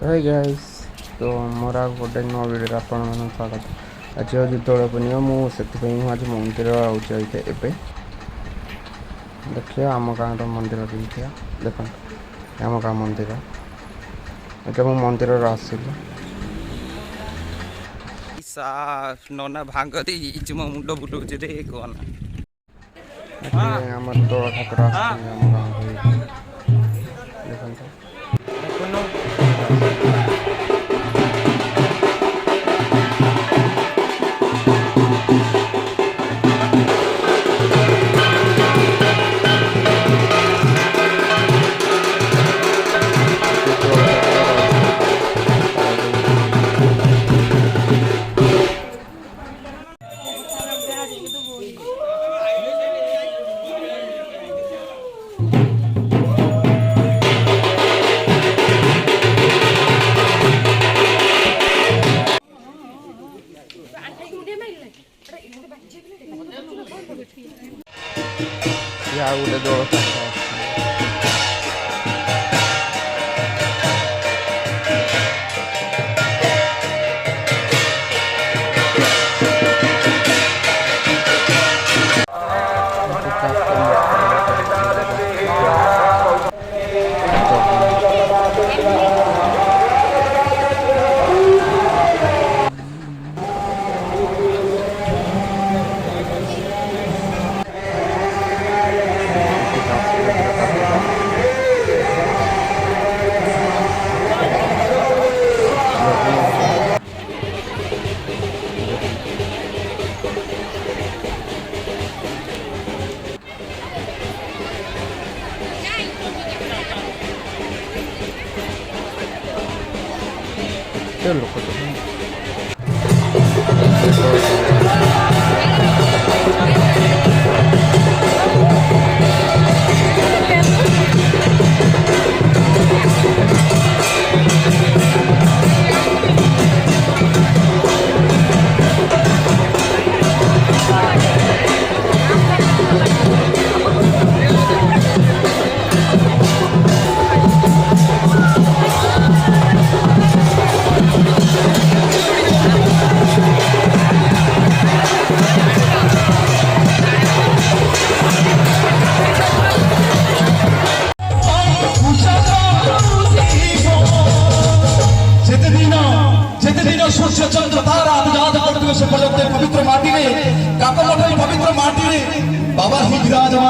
Hi guys. तो मोर गोटे नुआ वीडियो आपण स्वागत। आज हूँ दोल पूर्णिमा मुझे आज मंदिर आउे एवं देखिए आम गाँव मंदिर देखिए देख आम गाँव मंदिर ये मु मंदिर आसली नना भांग मो मुंड बुलाऊँ रे कहना आम दोल ठाकुर आम गाँव देखते या गोटे दोल लोक सूर्य चंद्र तारा याद करते पवित्र माटी में पवित्र माटी में बाबा ही विराजमान।